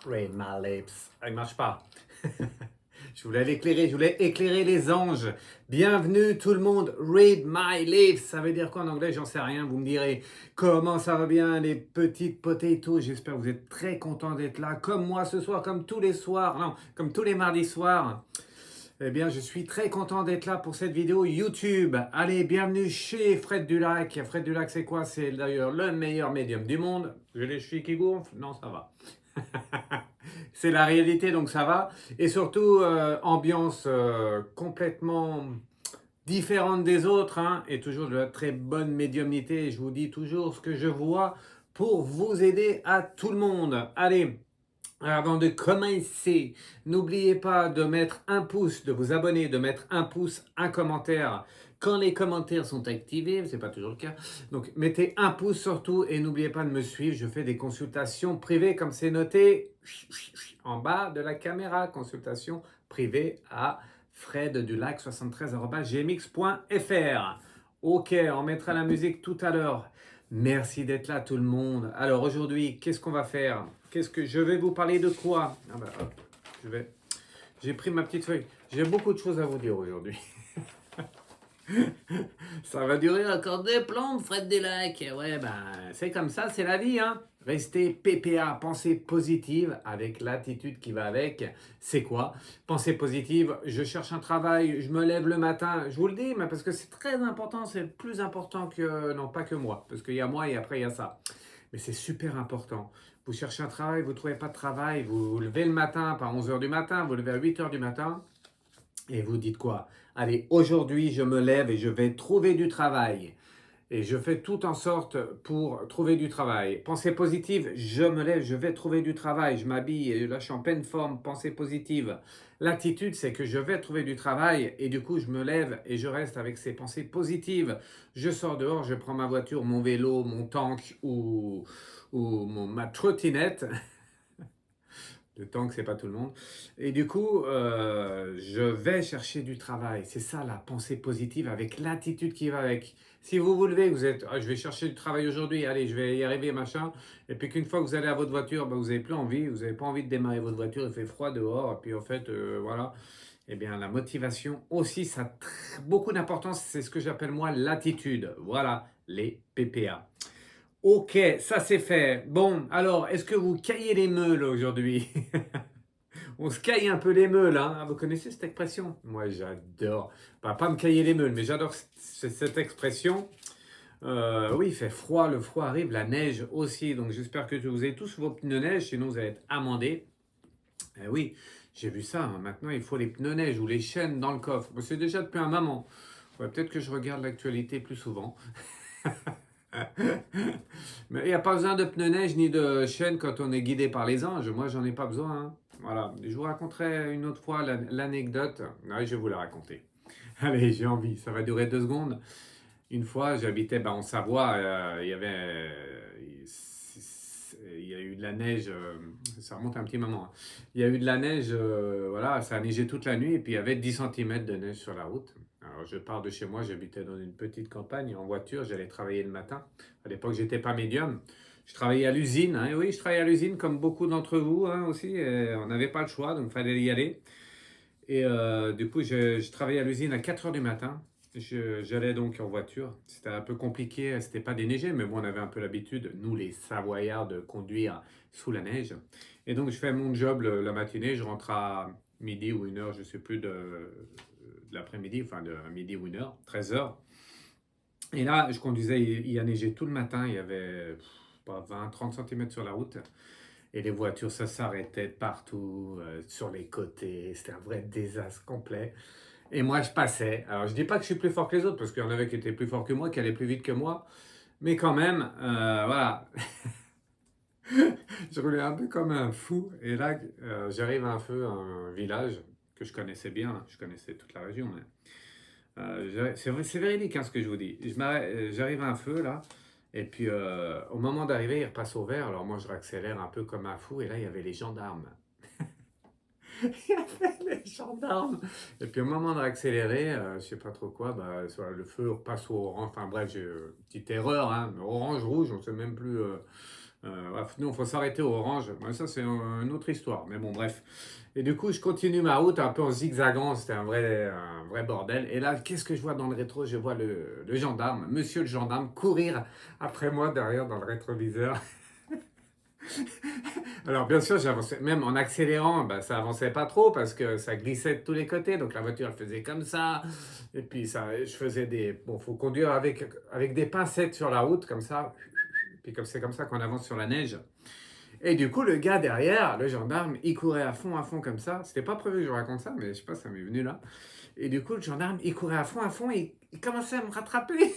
Read my lips. Ah, il marche pas. Je voulais éclairer les anges. Bienvenue tout le monde. Read my lips. Ça veut dire quoi en anglais? J'en sais rien. Vous me direz comment ça va bien les petites potatoes. J'espère que vous êtes très contents d'être là. Comme moi ce soir, comme tous les soirs. Non, comme tous les mardis soirs. Eh bien, je suis très content d'être là pour cette vidéo YouTube. Allez, bienvenue chez Fred Dulac. Fred Dulac, c'est quoi? C'est d'ailleurs le meilleur médium du monde. J'ai les chevilles qui gonflent? Non, ça va. C'est la réalité, donc ça va. Et surtout, ambiance complètement différente des autres, hein, et toujours de la très bonne médiumnité. Je vous dis toujours ce que je vois pour vous aider à tout le monde. Allez, avant de commencer, n'oubliez pas de mettre un pouce, de vous abonner, de mettre un pouce, un commentaire. Quand les commentaires sont activés, ce n'est pas toujours le cas, donc mettez un pouce surtout et n'oubliez pas de me suivre. Je fais des consultations privées comme c'est noté en bas de la caméra. Consultation privée à freddulac73@gmx.fr. Ok, on mettra la musique tout à l'heure. Merci d'être là tout le monde. Alors aujourd'hui, qu'est-ce qu'on va faire? Qu'est-ce que je vais vous parler de quoi? Ah bah, hop, j'ai pris ma petite feuille. J'ai beaucoup de choses à vous dire aujourd'hui. Ça va durer encore des plombes, Fred Dulac. Ouais, ben, c'est comme ça, c'est la vie, hein. Restez PPA, pensée positive, avec l'attitude qui va avec. C'est quoi? Pensée positive, je cherche un travail, je me lève le matin, je vous le dis, mais parce que c'est très important, c'est plus important que, non pas que moi, parce qu'il y a moi et après il y a ça. Mais c'est super important. Vous cherchez un travail, vous ne trouvez pas de travail, vous vous levez le matin, pas à 11h du matin, vous levez à 8h du matin, et vous dites quoi? Allez, aujourd'hui, je me lève et je vais trouver du travail. Et je fais tout en sorte pour trouver du travail. Pensée positive, je me lève, je vais trouver du travail. Je m'habille et là, je suis en pleine forme. Pensée positive. L'attitude, c'est que je vais trouver du travail et du coup, je me lève et je reste avec ces pensées positives. Je sors dehors, je prends ma voiture, mon vélo, mon tank ou ma trottinette. de temps que c'est pas tout le monde. Et du coup, je vais chercher du travail. C'est ça la pensée positive avec l'attitude qui va avec. Si vous vous levez, vous êtes, ah, je vais chercher du travail aujourd'hui, allez, je vais y arriver, machin. Et puis qu'une fois que vous allez à votre voiture, bah, vous n'avez plus envie, vous n'avez pas envie de démarrer votre voiture, il fait froid dehors. Et puis en fait, voilà. Eh bien, la motivation aussi, ça a beaucoup d'importance. C'est ce que j'appelle moi l'attitude. Voilà, les PPA. Ok, ça c'est fait. Bon, alors, est-ce que vous caillez les meules aujourd'hui? On se caille un peu les meules, hein. Ah, vous connaissez cette expression? Moi, j'adore. Pas me cailler les meules, mais j'adore cette expression. Oui, il fait froid, le froid arrive, la neige aussi. Donc, j'espère que vous avez tous vos pneus neige, sinon vous allez être amendés. Oui, j'ai vu ça, hein. Maintenant, il faut les pneus neige ou les chaînes dans le coffre. Bon, c'est déjà depuis un moment. Ouais, peut-être que je regarde l'actualité plus souvent. Mais il n'y a pas besoin de pneus neige ni de chaînes quand on est guidé par les anges. Moi, j'en ai pas besoin, hein. Voilà. Je vous raconterai une autre fois l'anecdote. Oui, je vais vous la raconter. Allez, j'ai envie. Ça va durer 2 secondes. Une fois, j'habitais en Savoie. Il y avait, il y a eu de la neige. Ça remonte un petit moment, hein. Il y a eu de la neige. Voilà, ça a neigé toute la nuit et puis il y avait 10 cm de neige sur la route. Alors, je pars de chez moi. J'habitais dans une petite campagne en voiture. J'allais travailler le matin. À l'époque, j'étais pas médium. Je travaillais à l'usine, hein. Et oui, je travaillais à l'usine comme beaucoup d'entre vous, hein, aussi. Et on n'avait pas le choix, donc il fallait y aller. Et du coup, je travaillais à l'usine à 4 heures du matin. J'allais donc en voiture. C'était un peu compliqué, c'était pas déneigé, mais bon, on avait un peu l'habitude, nous les Savoyards, de conduire sous la neige. Et donc, je fais mon job la matinée. Je rentre à midi ou 1 heure, je sais plus, de l'après-midi, enfin de midi ou 1 heure, 13 heures. Et là, je conduisais, il a neigé tout le matin. Il y avait pas 20, 30 cm sur la route. Et les voitures, ça s'arrêtait partout, sur les côtés. C'était un vrai désastre complet. Et moi, je passais. Alors, je dis pas que je suis plus fort que les autres, parce qu'il y en avait qui étaient plus forts que moi, qui allaient plus vite que moi. Mais quand même, voilà. Je roulais un peu comme un fou. Et là, j'arrive à un village que je connaissais bien. Je connaissais toute la région. Mais, c'est véridique, hein, ce que je vous dis. J'arrive à un feu, là. Et puis, au moment d'arriver, il repasse au vert. Alors, moi, je réaccélère un peu comme un fou. Et là, il y avait les gendarmes. Il y avait les gendarmes. Et puis au moment d'accélérer, je sais pas trop quoi, bah, le feu repasse au orange. Enfin bref, j'ai une petite erreur, hein. Orange, rouge, on ne sait même plus. Bref, nous, il faut s'arrêter au orange. Ouais, ça, c'est une autre histoire. Mais bon, bref. Et du coup, je continue ma route un peu en zigzagant. C'était un vrai bordel. Et là, qu'est-ce que je vois dans le rétro? Je vois le gendarme, monsieur le gendarme, courir après moi derrière dans le rétroviseur. Alors bien sûr, j'avançais, même en accélérant, bah, ça avançait pas trop parce que ça glissait de tous les côtés. Donc la voiture elle faisait comme ça. Et puis ça, je faisais des... Bon, faut conduire avec des pincettes sur la route comme ça. Puis comme c'est comme ça qu'on avance sur la neige. Et du coup, le gars derrière, le gendarme, il courait à fond comme ça. C'était pas prévu que je raconte ça, mais je sais pas, ça m'est venu là. Et du coup, le gendarme, il courait à fond et il commençait à me rattraper.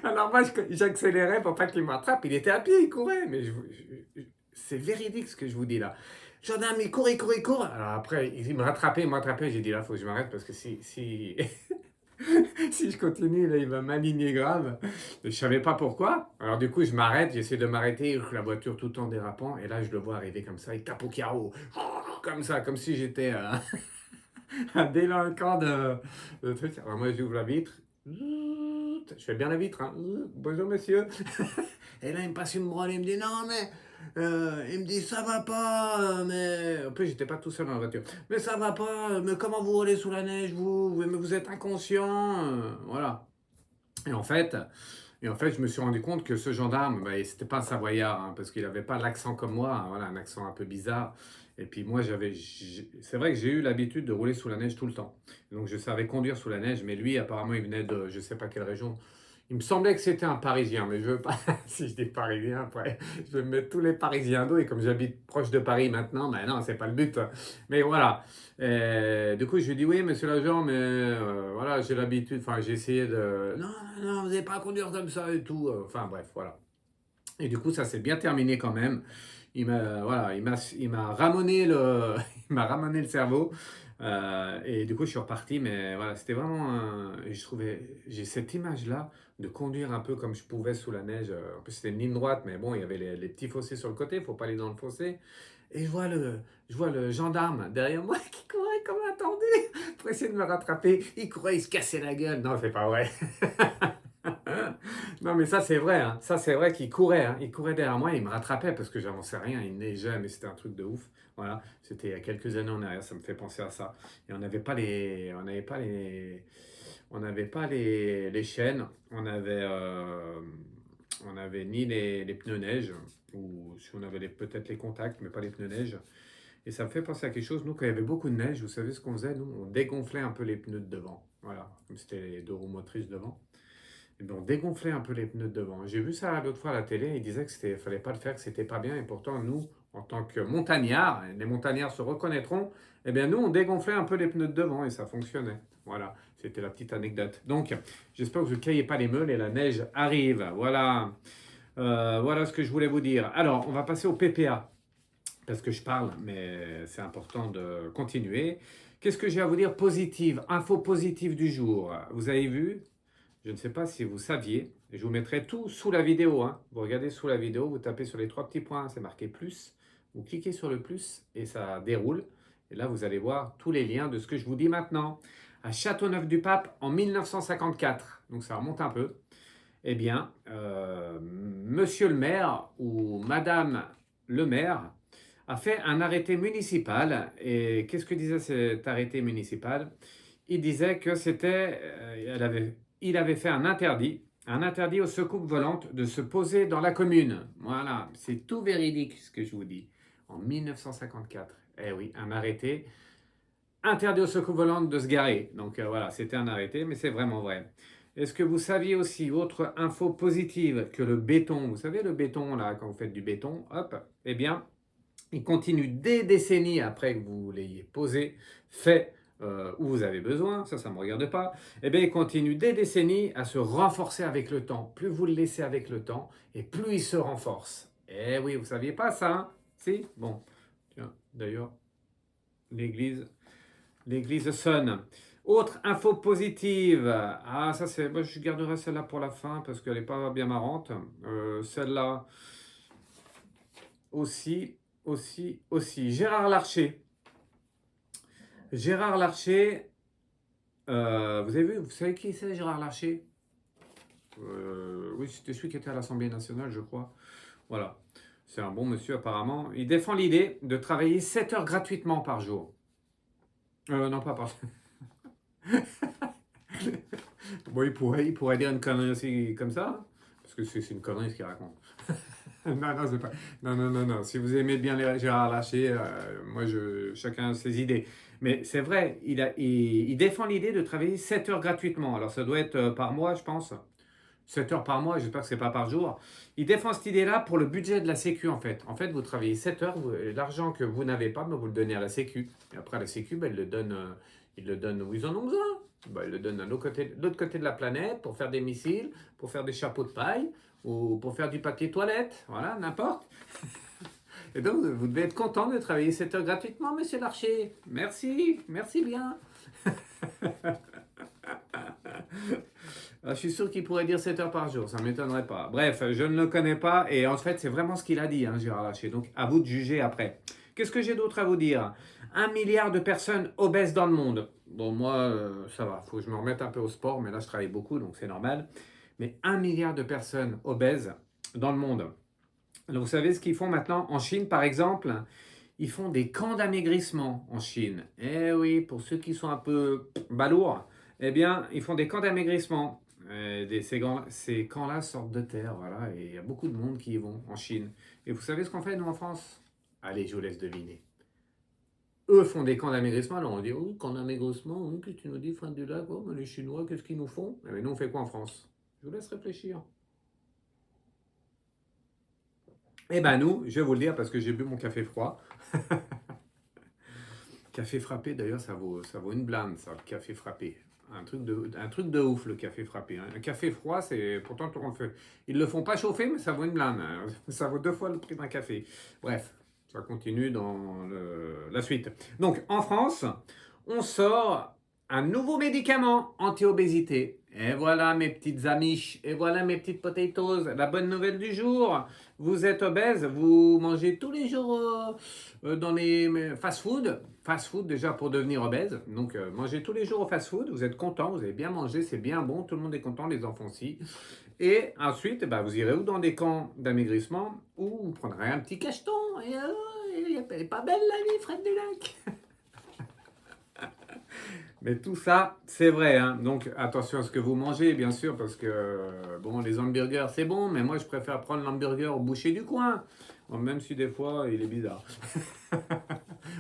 Alors moi, j'accélérais pour pas qu'il me rattrape. Il était à pied, il courait. Mais c'est véridique ce que je vous dis là. Gendarme, il court, il court, il court. Alors après, il me rattrapait, il me rattrapait. J'ai dit là, il faut que je m'arrête parce que si si je continue, là, il va m'aligner grave. Je savais pas pourquoi. Alors du coup, je m'arrête, j'essaie de m'arrêter, la voiture tout en dérapant. Et là, je le vois arriver comme ça, il tape au carreau. Comme ça, comme si j'étais un délinquant de truc. Alors moi, j'ouvre la vitre. Je fais bien la vitre, hein. Bonjour monsieur. Et là, il me passe une branle, il me dit non, mais. Il me dit ça va pas, mais. En plus, j'étais pas tout seul dans la voiture. Mais ça va pas, mais comment vous roulez sous la neige, vous êtes inconscient, voilà. Et en fait, je me suis rendu compte que ce gendarme, bah, c'était pas un Savoyard, hein, parce qu'il avait pas l'accent comme moi, hein, voilà, un accent un peu bizarre. Et puis moi, c'est vrai que j'ai eu l'habitude de rouler sous la neige tout le temps. Donc je savais conduire sous la neige, mais lui, apparemment, il venait de je sais pas quelle région. Il me semblait que c'était un Parisien, mais je veux pas, si je dis Parisien, après, je vais me mettre tous les Parisiens d'eau, et comme j'habite proche de Paris maintenant, ben non, c'est pas le but. Mais voilà. Du coup, je lui dis, oui, monsieur l'agent, mais voilà, j'ai l'habitude, enfin, j'ai essayé de... Non, non, non, vous n'avez pas à conduire comme ça et tout. Enfin, bref, voilà. Et du coup, ça s'est bien terminé quand même. Voilà, il m'a ramené il m'a ramené le cerveau. Et du coup, je suis reparti. Mais voilà, c'était vraiment. Je trouvais, j'ai cette image-là de conduire un peu comme je pouvais sous la neige. En plus, c'était une ligne droite, mais bon, il y avait les petits fossés sur le côté. Il ne faut pas aller dans le fossé. et je vois le gendarme derrière moi qui courait comme un tendu pour essayer de me rattraper. Il courait, il se cassait la gueule. Non, c'est pas vrai. Non, mais ça, c'est vrai. Hein. Ça, c'est vrai qu'il courait. Hein. Il courait derrière moi, il me rattrapait parce que j'avançais rien. Il neigeait, mais c'était un truc de ouf. Voilà, c'était il y a quelques années en arrière. Ça me fait penser à ça. Et on n'avait pas les chaînes. On avait ni les pneus neige ou si on avait peut-être les contacts, mais pas les pneus neige. Et ça me fait penser à quelque chose. Nous, quand il y avait beaucoup de neige, vous savez ce qu'on faisait? Nous, on dégonflait un peu les pneus de devant. Voilà, comme c'était les deux roues motrices devant. Et bien, on dégonflait un peu les pneus de devant. J'ai vu ça l'autre fois à la télé. Ils disaient que c'était, fallait pas le faire, que c'était pas bien. Et pourtant, nous, en tant que montagnards, et les montagnards se reconnaîtront, eh bien, nous, on dégonflait un peu les pneus de devant et ça fonctionnait. Voilà, c'était la petite anecdote. Donc, j'espère que vous ne caillez pas les meules et la neige arrive. Voilà. Voilà ce que je voulais vous dire. Alors, on va passer au PPA parce que je parle, mais c'est important de continuer. Qu'est-ce que j'ai à vous dire positive, info positive du jour. Vous avez vu, je ne sais pas si vous saviez, je vous mettrai tout sous la vidéo. Hein. Vous regardez sous la vidéo, vous tapez sur les trois petits points, c'est marqué plus. Vous cliquez sur le plus et ça déroule. Et là, vous allez voir tous les liens de ce que je vous dis maintenant. À Châteauneuf-du-Pape en 1954, donc ça remonte un peu. Eh bien, monsieur le maire ou madame le maire a fait un arrêté municipal. Et qu'est-ce que disait cet arrêté municipal? Il disait que il avait fait un interdit aux secoupes volantes de se poser dans la commune. Voilà, c'est tout véridique ce que je vous dis. En 1954. Eh oui, un arrêté interdit aux secoupes volantes de se garer. Donc voilà, c'était un arrêté, mais c'est vraiment vrai. Est-ce que vous saviez aussi, autre info positive, que le béton, vous savez le béton là, quand vous faites du béton, hop, eh bien, il continue des décennies après que vous l'ayez posé, fait, où vous avez besoin, ça ne me regarde pas, eh bien il continue des décennies à se renforcer avec le temps. Plus vous le laissez avec le temps, et plus il se renforce. Eh oui, vous ne saviez pas ça, hein? Si? Bon, tiens, d'ailleurs, l'église sonne. Autre info positive. Ah, ça c'est. Moi, je garderai celle-là pour la fin parce qu'elle n'est pas bien marrante. Celle-là aussi. Gérard Larcher. Gérard Larcher. Vous avez vu, vous savez qui c'est Gérard Larcher? Oui, c'était celui qui était à l'Assemblée nationale, je crois. Voilà. C'est un bon monsieur apparemment. Il défend l'idée de travailler 7 heures gratuitement par jour. Non, pas par Bon, il pourrait dire une connerie aussi comme ça, parce que c'est une connerie ce qu'il raconte. Non, non, c'est pas. Non, non, non, non. Si vous aimez bien les Gérard Larcher, chacun a ses idées. Mais c'est vrai, il défend l'idée de travailler 7 heures gratuitement. Alors ça doit être par mois, je pense. 7 heures par mois, j'espère que c'est pas par jour. Il défend cette idée-là pour le budget de la Sécu, en fait. En fait, vous travaillez 7 heures, l'argent que vous n'avez pas, vous le donnez à la Sécu. Et après, la Sécu, ils le donnent où ils en ont besoin. Ils le donnent de l'autre côté de la planète pour faire des missiles, pour faire des chapeaux de paille ou pour faire du papier toilette. Voilà, n'importe. Et donc, vous devez être content de travailler 7 heures gratuitement, monsieur Larcher. Merci, merci bien. Je suis sûr qu'il pourrait dire 7 heures par jour, ça ne m'étonnerait pas. Bref, je ne le connais pas et en fait, c'est vraiment ce qu'il a dit, hein, Gérard Larcher. Donc, à vous de juger après. Qu'est-ce que j'ai d'autre à vous dire? 1 milliard de personnes obèses dans le monde. Bon, moi, ça va, faut que je me remette un peu au sport, mais là, je travaille beaucoup, donc c'est normal. Mais 1 milliard de personnes obèses dans le monde. Alors, vous savez ce qu'ils font maintenant en Chine, par exemple? Ils font des camps d'amaigrissement en Chine. Eh oui, pour ceux qui sont un peu balourds, eh bien, ils font des camps d'amaigrissement. Ces camps-là sortent de terre, voilà, et il y a beaucoup de monde qui y vont en Chine. Et vous savez ce qu'on fait, nous, en France? Allez, je vous laisse deviner. Eux font des camps d'amaigrissement, alors on dit, oui, camp d'amaigrissement, oui, qu'est-ce que tu nous dis, fin du lac, oh, mais les Chinois, qu'est-ce qu'ils nous font? Eh bien, nous, on fait quoi en France? Je vous laisse réfléchir. Eh ben nous, je vais vous le dire parce que j'ai bu mon café froid. Café frappé, d'ailleurs, ça vaut une blinde, ça, le café frappé. Un truc de ouf, le café frappé. Hein. Un café froid, c'est pourtant on le fait. Ils le font pas chauffer, mais ça vaut une blinde. Hein. Ça vaut 2 fois le prix d'un café. Bref, ça continue dans la suite. Donc, en France, on sort un nouveau médicament anti-obésité. Et voilà mes petites amiches, et voilà mes petites potatoes. La bonne nouvelle du jour, vous êtes obèse, vous mangez tous les jours dans les fast-food déjà pour devenir obèse. Donc mangez tous les jours au fast-food, vous êtes content, vous avez bien mangé, c'est bien bon, tout le monde est content, les enfants aussi. Et ensuite, bah, vous irez ou dans des camps d'amaigrissement, ou vous prendrez un petit cacheton. Et elle est pas belle la vie, Fred Dulac. Mais tout ça, c'est vrai, hein. Donc attention à ce que vous mangez, bien sûr, parce que bon, les hamburgers, c'est bon, mais moi je préfère prendre l'hamburger au boucher du coin. Bon, même si des fois, il est bizarre.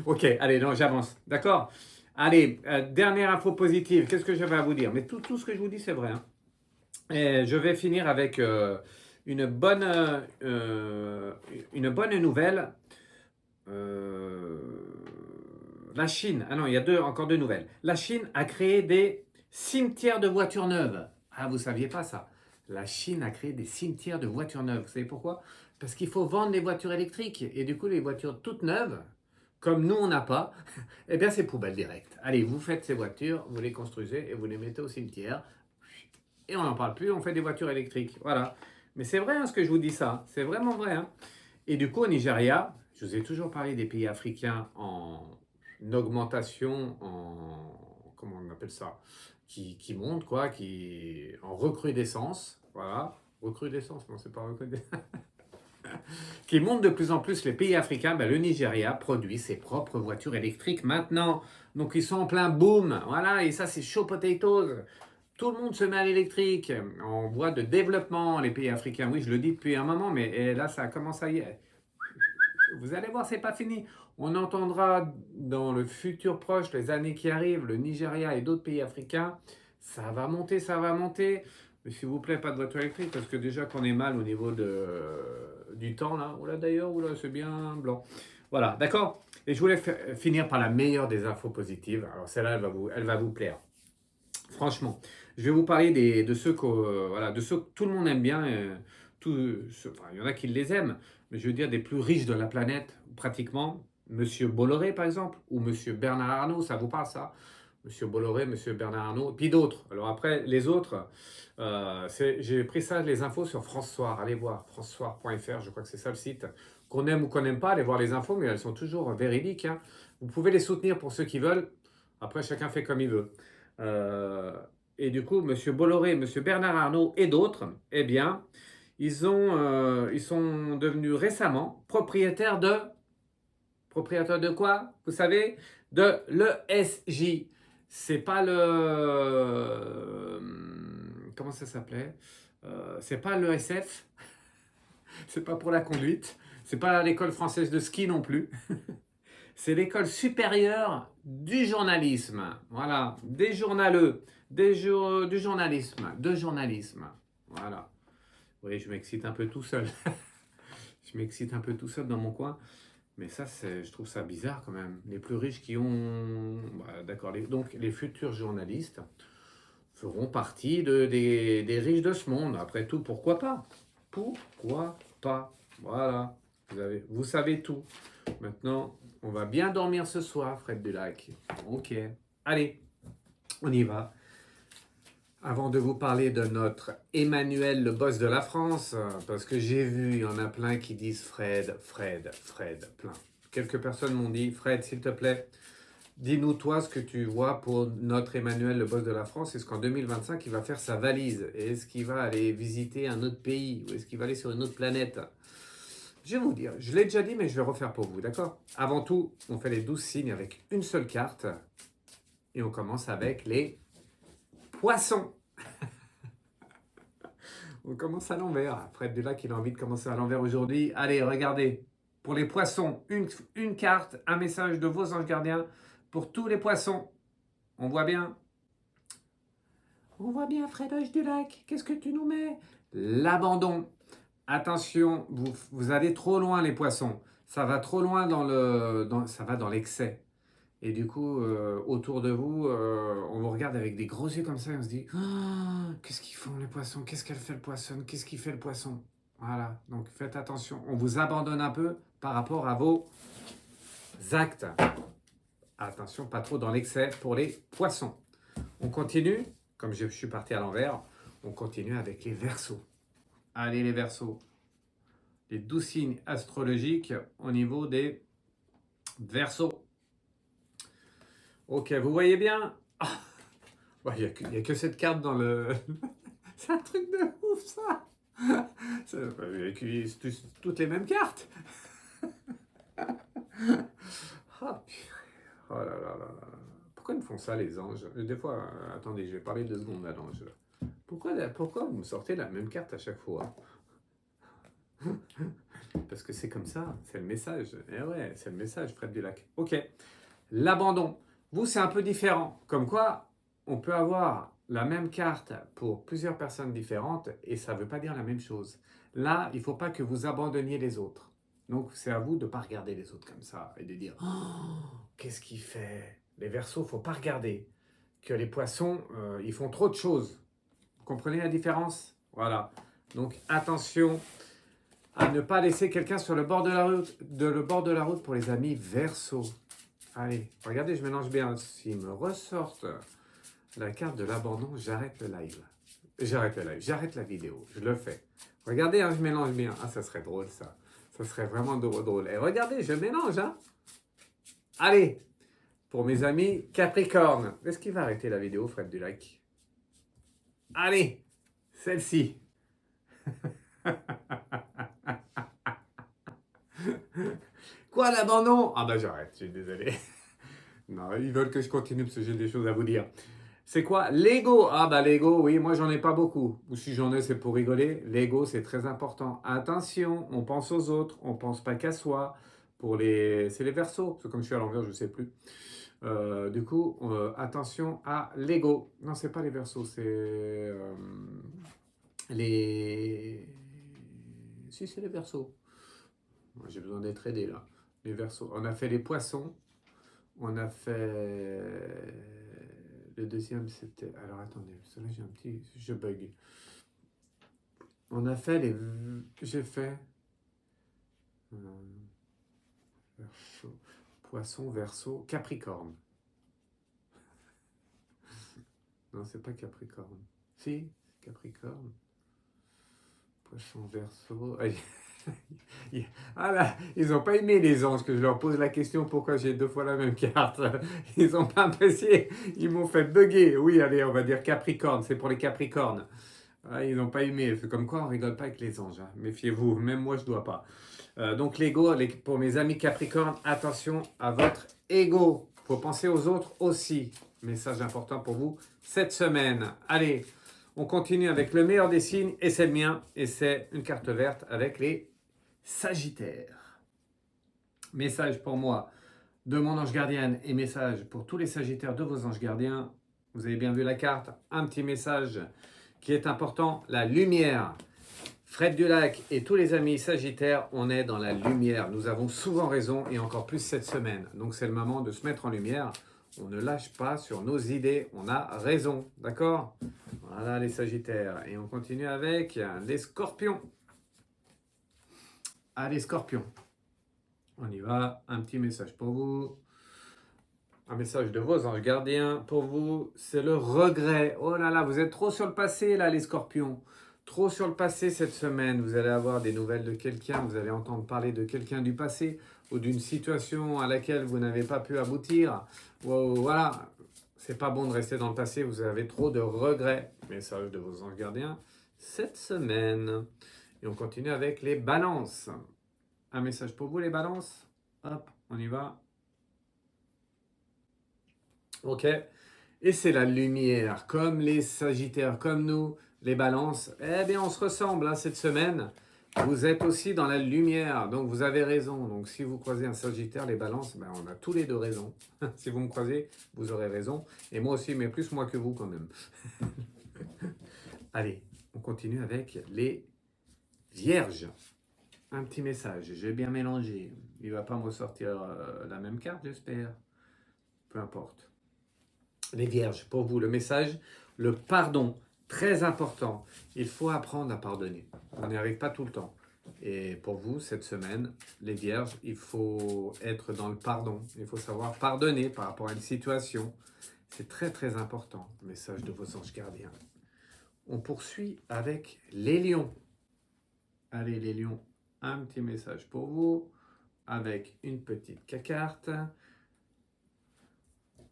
Ok, allez, non, j'avance. D'accord? Allez, dernière info positive. Qu'est-ce que j'avais à vous dire? Mais tout ce que je vous dis, c'est vrai, hein. Et je vais finir avec une bonne, une bonne nouvelle. Euh, La Chine, ah non, il y a encore deux nouvelles. La Chine a créé des cimetières de voitures neuves. Ah, vous ne saviez pas ça? La Chine a créé des cimetières de voitures neuves. Vous savez pourquoi? Parce qu'il faut vendre les voitures électriques. Et du coup, les voitures toutes neuves, comme nous, on n'a pas, eh bien, c'est poubelle directe. Allez, vous faites ces voitures, vous les construisez et vous les mettez au cimetière. Et on n'en parle plus, on fait des voitures électriques. Voilà. Mais c'est vrai, hein, ce que je vous dis ça. C'est vraiment vrai, hein. Et du coup, au Nigeria, je vous ai toujours parlé des pays africains en augmentation, comment on appelle ça, qui monte, quoi, en recrudescence. Voilà. Recrudescence, non, c'est pas recrudescence. Qui monte de plus en plus les pays africains. Ben, le Nigeria produit ses propres voitures électriques maintenant. Donc, ils sont en plein boom. Voilà. Et ça, c'est chaud potatoes. Tout le monde se met à l'électrique. En voie de développement, les pays africains. Oui, je le dis depuis un moment, mais là, ça commence à y être. Vous allez voir, c'est pas fini. On entendra dans le futur proche, les années qui arrivent, le Nigeria et d'autres pays africains. Ça va monter, ça va monter. Mais s'il vous plaît, pas de voiture électrique, parce que déjà qu'on est mal au niveau du temps, là. Oula, d'ailleurs, oula, c'est bien blanc. Voilà, d'accord? Et je voulais finir par la meilleure des infos positives. Alors, celle-là, elle va vous plaire. Franchement, je vais vous parler de ceux voilà, de ceux que tout le monde aime bien. Enfin, il y en a qui les aiment, mais je veux dire des plus riches de la planète, pratiquement. Monsieur Bolloré, par exemple, ou Monsieur Bernard Arnault, ça vous parle ça? Monsieur Bolloré, Monsieur Bernard Arnault, et puis d'autres. Alors après, les autres, j'ai pris ça, les infos sur France Soir. Allez voir, francesoir.fr, je crois que c'est ça le site. Qu'on aime ou qu'on n'aime pas, allez voir les infos, mais elles sont toujours véridiques, hein. Vous pouvez les soutenir pour ceux qui veulent. Après, chacun fait comme il veut. Euh, et du coup, Monsieur Bolloré, Monsieur Bernard Arnault et d'autres, eh bien, ils sont devenus récemment propriétaires de quoi? Vous savez? De l'ESJ. C'est pas comment ça s'appelait? C'est pas l'ESF. C'est pas pour la conduite. C'est pas l'école française de ski non plus. C'est l'école supérieure du journalisme. Voilà, des journaleux, du journalisme, de journalisme. Voilà. Oui, je m'excite un peu tout seul. Je m'excite un peu tout seul dans mon coin. Mais ça, je trouve ça bizarre quand même. Les plus riches qui ont... Bah, d'accord, donc les futurs journalistes feront partie des riches de ce monde. Après tout, pourquoi pas? Pourquoi pas? Voilà, vous savez tout. Maintenant, on va bien dormir ce soir, Fred Dulac. Ok, allez, on y va. Avant de vous parler de notre Emmanuel, le boss de la France, parce que j'ai vu, il y en a plein qui disent Fred, Fred, Fred, plein. Quelques personnes m'ont dit, Fred, s'il te plaît, dis-nous toi ce que tu vois pour notre Emmanuel, le boss de la France. Est-ce qu'en 2025, il va faire sa valise? Et est-ce qu'il va aller visiter un autre pays? Ou est-ce qu'il va aller sur une autre planète? Je vais vous dire, je l'ai déjà dit, mais je vais refaire pour vous, d'accord? Avant tout, on fait les 12 signes avec une seule carte. Et on commence avec les poissons. On commence à l'envers. Fred Dulac, il a envie de commencer à l'envers aujourd'hui. Allez, regardez. Pour les poissons, une carte, un message de vos anges gardiens pour tous les poissons. On voit bien? On voit bien, Fred Dulac. Qu'est-ce que tu nous mets? L'abandon. Attention, vous allez trop loin, les poissons. Ça va trop loin ça va dans l'excès. Et du coup, autour de vous, on vous regarde avec des gros yeux comme ça et on se dit oh, qu'est-ce qu'ils font les poissons? Qu'est-ce qu'elle fait le poisson? Qu'est-ce qu'il fait le poisson? Voilà, donc faites attention. On vous abandonne un peu par rapport à vos actes. Attention, pas trop dans l'excès pour les poissons. On continue, comme je suis parti à l'envers, on continue avec les Verseaux. Allez les Verseaux, les 12 signes astrologiques au niveau des Verseaux. Ok, vous voyez bien. Il n'y a que cette carte dans le... C'est un truc de ouf ça. Ils utilisent toutes les mêmes cartes. Ah, oh là là là là. Pourquoi ils me font ça les anges? Des fois, attendez, je vais parler 2 secondes à l'ange. Pourquoi vous me sortez la même carte à chaque fois? Parce que c'est comme ça, c'est le message. Eh ouais, c'est le message, Fred Dulac. Ok, l'abandon. Vous, c'est un peu différent. Comme quoi, on peut avoir la même carte pour plusieurs personnes différentes et ça ne veut pas dire la même chose. Là, il ne faut pas que vous abandonniez les autres. Donc, c'est à vous de ne pas regarder les autres comme ça et de dire « Oh, qu'est-ce qu'il fait ?» Les Verseaux, il ne faut pas regarder. Que les Poissons, ils font trop de choses. Vous comprenez la différence? Voilà. Donc, attention à ne pas laisser quelqu'un sur le bord de la route pour les amis Verseaux. Allez, regardez, je mélange bien. S'ils me ressortent la carte de l'abandon, j'arrête le live. J'arrête la vidéo, je le fais. Regardez, hein, je mélange bien. Ah, ça serait drôle ça. Ça serait vraiment drôle. Et regardez, je mélange. Hein. Allez, pour mes amis Capricorne. Est-ce qu'il va arrêter la vidéo, Fred Dulac? Allez, celle-ci. Quoi, l'abandon? Ah bah j'arrête, je suis désolé. Non, ils veulent que je continue parce que j'ai des choses à vous dire. C'est quoi? L'ego. Ah bah l'ego, oui, moi j'en ai pas beaucoup. Ou si j'en ai, c'est pour rigoler. L'ego, c'est très important. Attention, on pense aux autres, on pense pas qu'à soi. C'est les Verseaux, parce que comme je suis à l'envers, je sais plus. Du coup, attention à l'ego. Non, c'est pas les Verseaux, c'est les... Si, c'est les Verseaux. Moi, j'ai besoin d'être aidé là. Les Verseaux. On a fait les Poissons. On a fait... Le deuxième, c'était... Alors, attendez, parce que là, j'ai un petit... Je bug. On a fait les... J'ai fait... Verseau. Poisson, Verseau, Capricorne. Non, c'est pas Capricorne. Si, Capricorne. Poisson, Verseau... Ah là, ils n'ont pas aimé les anges que je leur pose la question pourquoi j'ai 2 fois la même carte. Ils n'ont pas apprécié, ils m'ont fait bugger. Oui, allez, on va dire Capricorne, c'est pour les Capricornes. Ah, ils n'ont pas aimé, c'est comme quoi on rigole pas avec les anges. Hein. Méfiez-vous, même moi je dois pas. Donc l'ego, pour mes amis Capricorne, attention à votre ego. Il faut penser aux autres aussi. Message important pour vous cette semaine. Allez, on continue avec le meilleur des signes et c'est le mien. Et c'est une carte verte avec les Sagittaires. Message pour moi de mon ange gardienne et message pour tous les Sagittaires de vos anges gardiens. Vous avez bien vu la carte. Un petit message qui est important, la lumière. Fred Dulac et tous les amis Sagittaires, on est dans la lumière. Nous avons souvent raison et encore plus cette semaine. Donc c'est le moment de se mettre en lumière. On ne lâche pas sur nos idées, on a raison. D'accord? Voilà les Sagittaires. Et on continue avec les Scorpions. Allez, Scorpions. On y va. Un petit message pour vous. Un message de vos anges gardiens pour vous. C'est le regret. Oh là là, vous êtes trop sur le passé, là, les Scorpions. Trop sur le passé cette semaine. Vous allez avoir des nouvelles de quelqu'un. Vous allez entendre parler de quelqu'un du passé ou d'une situation à laquelle vous n'avez pas pu aboutir. Voilà. C'est pas bon de rester dans le passé. Vous avez trop de regrets. Message de vos anges gardiens cette semaine. Et on continue avec les balances. Un message pour vous, les balances. Hop, on y va. Ok. Et c'est la lumière. Comme les Sagittaires, comme nous, les balances. Eh bien, on se ressemble hein, cette semaine. Vous êtes aussi dans la lumière. Donc, vous avez raison. Donc, si vous croisez un Sagittaire, les balances, ben, on a tous les deux raison. Si vous me croisez, vous aurez raison. Et moi aussi, mais plus moi que vous quand même. Allez, on continue avec les Vierges. Un petit message, j'ai bien mélangé. Il ne va pas me sortir la même carte, j'espère. Peu importe. Les Vierges, pour vous, le message, le pardon, très important. Il faut apprendre à pardonner. On n'y arrive pas tout le temps. Et pour vous, cette semaine, les Vierges, il faut être dans le pardon. Il faut savoir pardonner par rapport à une situation. C'est très très important, message de vos anges gardiens. On poursuit avec les lions. Allez les lions, un petit message pour vous, avec une petite carte.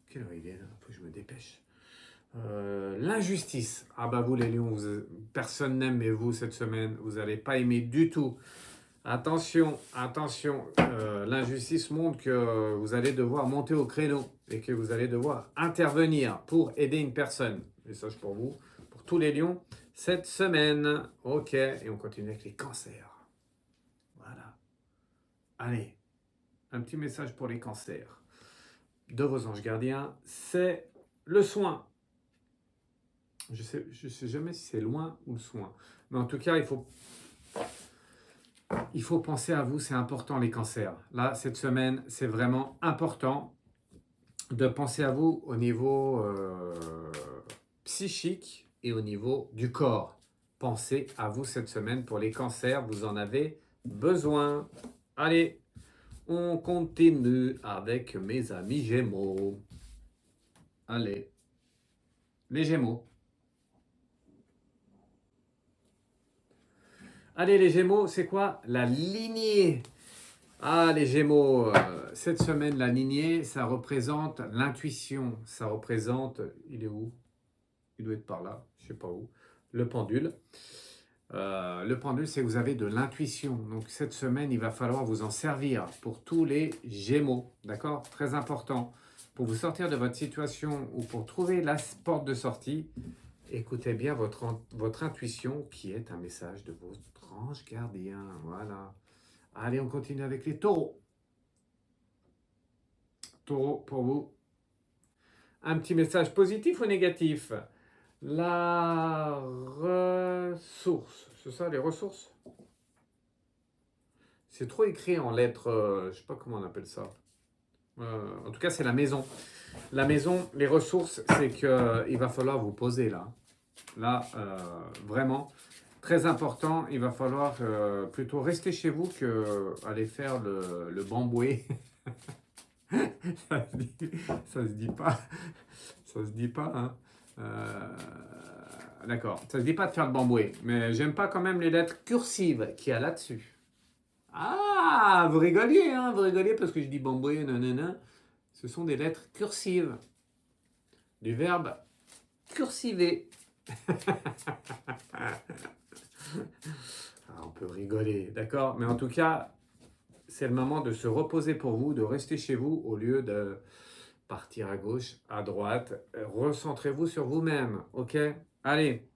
Quelle heure il est là? Faut que je me dépêche. L'injustice. Ah bah vous les lions, personne n'aime, mais vous cette semaine, vous n'allez pas aimer du tout. Attention, attention, l'injustice montre que vous allez devoir monter au créneau et que vous allez devoir intervenir pour aider une personne. Message pour vous, pour tous les lions, cette semaine. Ok, et on continue avec les cancers. Voilà. Allez, un petit message pour les cancers de vos anges gardiens, c'est le soin. Je sais jamais si c'est loin ou le soin. Mais en tout cas, il faut penser à vous, c'est important les cancers. Là, cette semaine, c'est vraiment important de penser à vous au niveau psychique et au niveau du corps. Pensez à vous cette semaine pour les cancers, vous en avez besoin. Allez, on continue avec mes amis Gémeaux. Allez, les Gémeaux. Allez, les Gémeaux, c'est quoi? La lignée. Ah, les Gémeaux, cette semaine, la lignée, ça représente l'intuition. Ça représente, il est où? Il doit être par là, je ne sais pas où. Le pendule. Le pendule, c'est que vous avez de l'intuition. Donc, cette semaine, il va falloir vous en servir pour tous les Gémeaux. D'accord? Très important. Pour vous sortir de votre situation ou pour trouver la porte de sortie, écoutez bien votre intuition qui est un message de votre ange gardien. Voilà. Allez, on continue avec les taureaux. Taureau, pour vous. Un petit message positif ou négatif? La ressource. C'est ça, les ressources? C'est trop écrit en lettres, je ne sais pas comment on appelle ça. En tout cas, c'est la maison. La maison, les ressources, c'est qu'il va falloir vous poser là. Là, vraiment, très important, il va falloir plutôt rester chez vous qu'aller faire le bamboué. Ça se dit pas. Ça se dit pas, hein. D'accord, ça se dit pas de faire le bamboué, mais j'aime pas quand même les lettres cursives qu'il y a là-dessus. Ah, vous rigoliez, hein, vous rigoliez parce que je dis bamboué, nanana. Ce sont des lettres cursives, du verbe cursiver. On peut rigoler, d'accord, mais en tout cas, c'est le moment de se reposer pour vous, de rester chez vous au lieu de partir à gauche, à droite. Recentrez-vous sur vous-même, ok? Allez,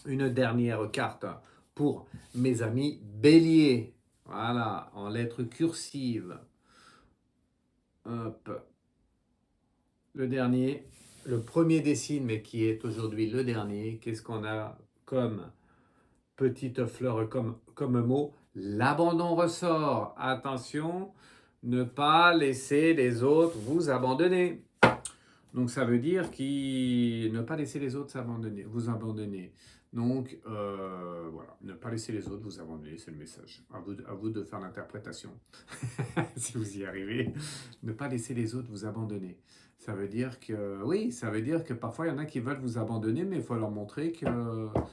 une dernière carte pour mes amis béliers. Voilà, en lettres cursives. Hop. Le dernier, le premier des signes, mais qui est aujourd'hui le dernier. Qu'est-ce qu'on a comme petite fleur, comme mot? L'abandon ressort. Attention, ne pas laisser les autres vous abandonner. Donc ça veut dire ne pas laisser les autres vous abandonner. Donc voilà, ne pas laisser les autres vous abandonner, c'est le message. À vous de faire l'interprétation, si vous y arrivez. Ne pas laisser les autres vous abandonner. Ça veut dire que, oui, ça veut dire que parfois il y en a qui veulent vous abandonner, mais il faut leur montrer que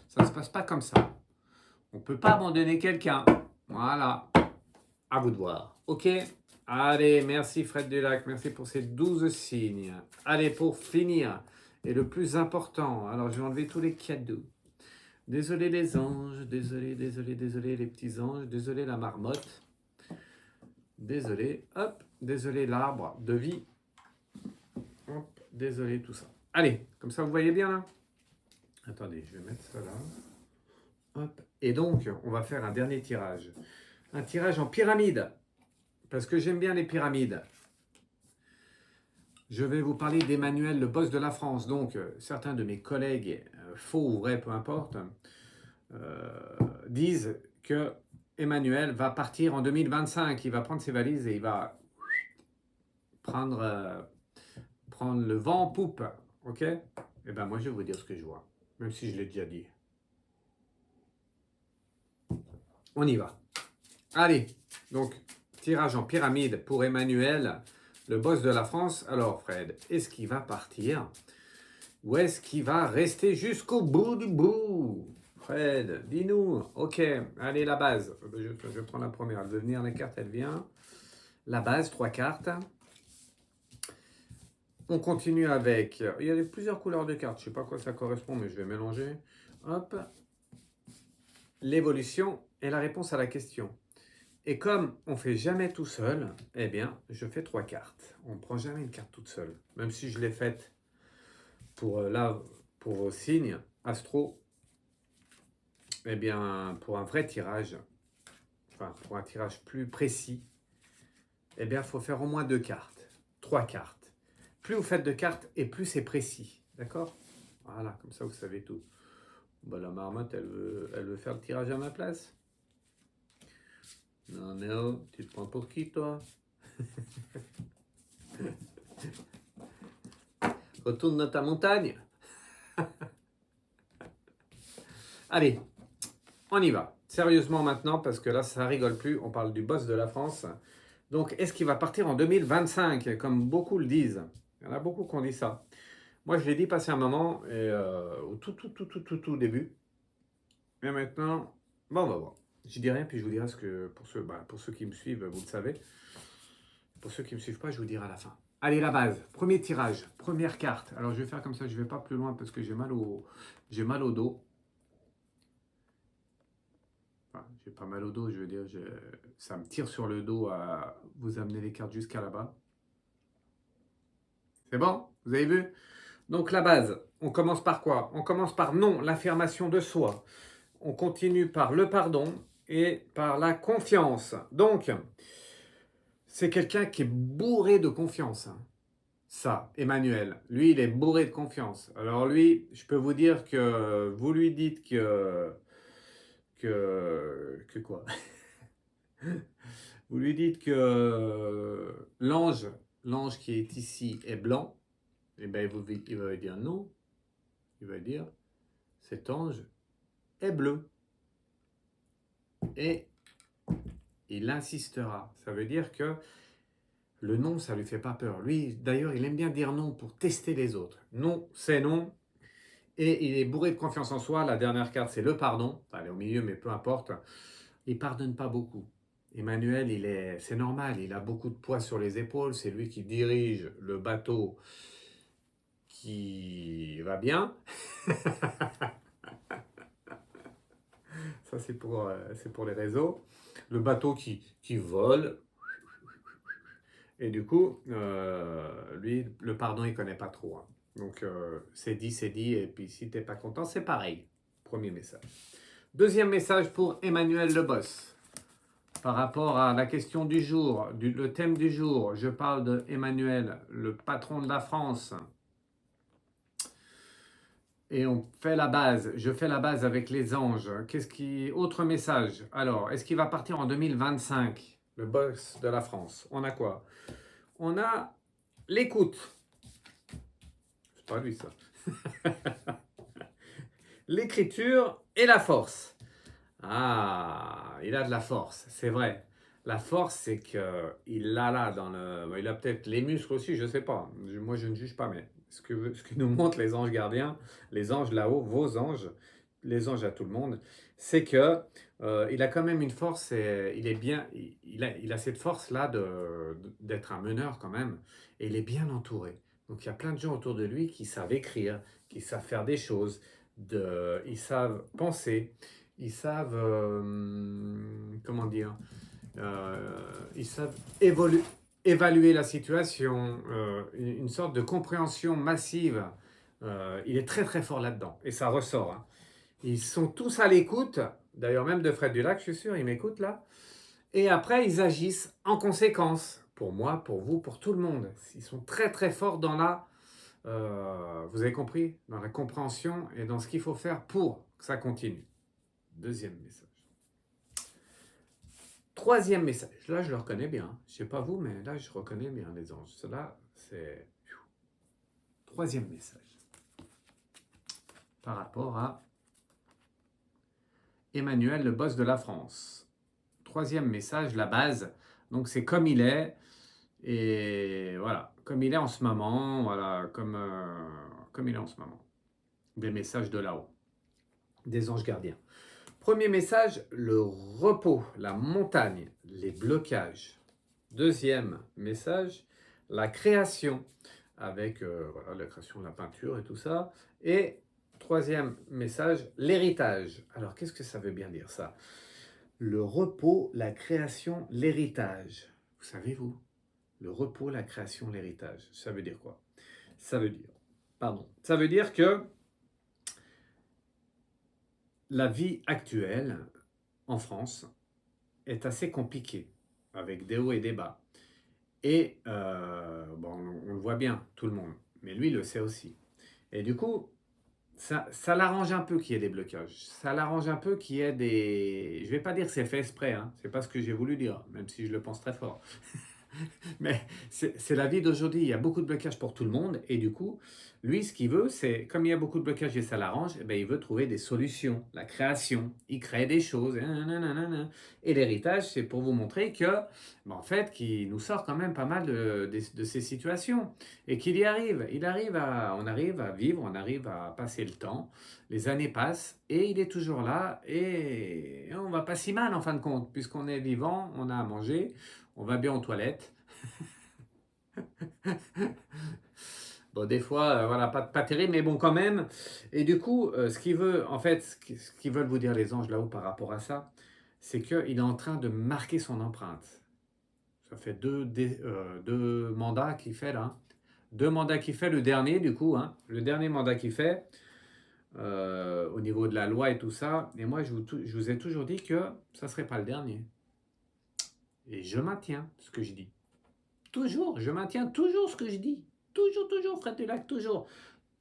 ça ne se passe pas comme ça. On ne peut pas abandonner quelqu'un. Voilà, à vous de voir. Ok? Allez, merci Fred Dulac, merci pour ces 12 signes. Allez, pour finir, et le plus important, alors je vais enlever tous les cadeaux. Désolé les anges, désolé les petits anges, désolé la marmotte, désolé, hop, désolé l'arbre de vie, hop, désolé tout ça. Allez, comme ça vous voyez bien là? Attendez, je vais mettre ça là. Hop, et donc on va faire un dernier tirage. Un tirage en pyramide. Parce que j'aime bien les pyramides. Je vais vous parler d'Emmanuel, le boss de la France. Donc, certains de mes collègues, faux ou vrais, peu importe, disent que Emmanuel va partir en 2025. Il va prendre ses valises et il va prendre le vent en poupe. Ok? Eh bien, moi, je vais vous dire ce que je vois. Même si je l'ai déjà dit. On y va. Allez, donc, tirage en pyramide pour Emmanuel. le boss de la France. Alors Fred, est-ce qu'il va partir ou est-ce qu'il va rester jusqu'au bout du bout? Fred, dis-nous. Ok, allez, la base. Je prends la première. Elle veut venir, la carte, elle vient. La base, 3 cartes. On continue avec... Il y a plusieurs couleurs de cartes. Je ne sais pas à quoi ça correspond, mais je vais mélanger. Hop. L'évolution est la réponse à la question. Et comme on ne fait jamais tout seul, eh bien, je fais 3 cartes. On ne prend jamais une carte toute seule. Même si je l'ai faite pour vos signes astro, eh bien, pour un vrai tirage, enfin, pour un tirage plus précis, eh bien, il faut faire au moins 2 cartes, 3 cartes. Plus vous faites de cartes et plus c'est précis. D'accord? Voilà, comme ça, vous savez tout. Bah, la marmotte, elle veut faire le tirage à ma place. Non, Néo, tu te prends pour qui, toi? Retourne dans ta montagne. Allez, on y va. Sérieusement maintenant, parce que là, ça rigole plus. On parle du boss de la France. Donc, est-ce qu'il va partir en 2025, comme beaucoup le disent? Il y en a beaucoup qui ont dit ça. Moi, je l'ai dit passé un moment, et, au tout début. Mais maintenant, bon, on va voir. Je dis rien, puis je vous dirai ce que, pour ceux qui me suivent, vous le savez. Pour ceux qui ne me suivent pas, je vous dirai à la fin. Allez, la base, premier tirage, première carte. Alors, je vais faire comme ça, je ne vais pas plus loin parce que j'ai mal au dos. Enfin, j'ai pas mal au dos, je veux dire, ça me tire sur le dos à vous amener les cartes jusqu'à là-bas. C'est bon? Vous avez vu? Donc, la base, on commence par quoi? On commence par non, l'affirmation de soi. On continue par le pardon et par la confiance. Donc, c'est quelqu'un qui est bourré de confiance. Ça, Emmanuel, lui, il est bourré de confiance. Alors lui, je peux vous dire que vous lui dites que quoi? Vous lui dites que l'ange qui est ici est blanc. Et bien, il va dire non. Il va dire cet ange est bleu. Et il insistera. Ça veut dire que le non, ça ne lui fait pas peur. Lui, d'ailleurs, il aime bien dire non pour tester les autres. Non, c'est non. Et il est bourré de confiance en soi. La dernière carte, c'est le pardon. Enfin, elle est au milieu, mais peu importe. Il ne pardonne pas beaucoup. Emmanuel, c'est normal, il a beaucoup de poids sur les épaules. C'est lui qui dirige le bateau qui va bien. Ça, c'est pour les réseaux. Le bateau qui vole. Et du coup, lui, le pardon, il ne connaît pas trop. Hein. Donc, c'est dit. Et puis, si tu n'es pas content, c'est pareil. Premier message. Deuxième message pour Emmanuel Le Boss. Par rapport à la question du jour, le thème du jour, je parle de Emmanuel, le patron de la France. Et on fait la base. Je fais la base avec les anges. Autre message. Alors, est-ce qu'il va partir en 2025, le boss de la France? On a quoi? On a l'écoute. C'est pas lui, ça. L'écriture et la force. Ah, il a de la force, c'est vrai. La force, c'est qu'il l'a là dans le... Il a peut-être les muscles aussi, je ne sais pas. Moi, je ne juge pas, mais ce que nous montrent les anges gardiens, les anges là-haut, vos anges, les anges à tout le monde, c'est que il a quand même une force, et il est bien, il a cette force-là d'être un meneur quand même, et il est bien entouré. Donc, il y a plein de gens autour de lui qui savent écrire, qui savent faire des choses, ils savent penser. Ils savent, comment dire, ils savent évaluer la situation, une sorte de compréhension massive. Il est très très fort là-dedans et ça ressort. Hein. Ils sont tous à l'écoute, d'ailleurs même de Fred Dulac, je suis sûr, il m'écoute là. Et après, ils agissent en conséquence, pour moi, pour vous, pour tout le monde. Ils sont très très forts dans vous avez compris, dans la compréhension et dans ce qu'il faut faire pour que ça continue. Deuxième message. Troisième message. Là, je le reconnais bien. Je ne sais pas vous, mais là, je reconnais bien les anges. Cela, c'est... Troisième message. Par rapport à Emmanuel, le boss de la France. Troisième message, la base. Donc, c'est comme il est. Et voilà, comme il est en ce moment, voilà, comme il est en ce moment. Des messages de là-haut, des anges gardiens. Premier message, le repos, la montagne, les blocages. Deuxième message, la création, avec voilà, la création de la peinture et tout ça. Et troisième message, l'héritage. Alors, qu'est-ce que ça veut bien dire ça? Le repos, la création, l'héritage. Vous savez, vous? Le repos, la création, l'héritage. Ça veut dire quoi? Ça veut dire, ça veut dire que la vie actuelle en France est assez compliquée, avec des hauts et des bas. Et bon, on le voit bien, tout le monde. Mais lui, il le sait aussi. Et du coup, ça l'arrange un peu qu'il y ait des blocages. Ça l'arrange un peu qu'il y ait des... Je ne vais pas dire que c'est fait exprès, hein. C'est pas ce que j'ai voulu dire, même si je le pense très fort. Mais c'est la vie d'aujourd'hui. Il y a beaucoup de blocages pour tout le monde. Et du coup, lui, ce qu'il veut, c'est, comme il y a beaucoup de blocages et ça l'arrange, eh ben, il veut trouver des solutions, la création. Il crée des choses. Et l'héritage, c'est pour vous montrer que, ben, en fait, qu'il nous sort quand même pas mal de ces situations. Et qu'il y arrive. On arrive à vivre, on arrive à passer le temps. Les années passent et il est toujours là. Et on va pas si mal en fin de compte, puisqu'on est vivant, on a à manger. On va bien aux toilettes. Bon, des fois, voilà, pas terrible, mais bon, quand même. Et du coup, ce qu'il veut, en fait, ce qu'ils veulent vous dire les anges là-haut par rapport à ça, c'est qu'il est en train de marquer son empreinte. Ça fait deux mandats qu'il fait là. 2 mandats qu'il fait, le dernier du coup, hein, le dernier mandat qu'il fait, au niveau de la loi et tout ça. Et moi, je vous ai toujours dit que ça ne serait pas le dernier. Et je maintiens ce que je dis. Toujours, je maintiens toujours ce que je dis. Toujours, Fred Dulac, toujours.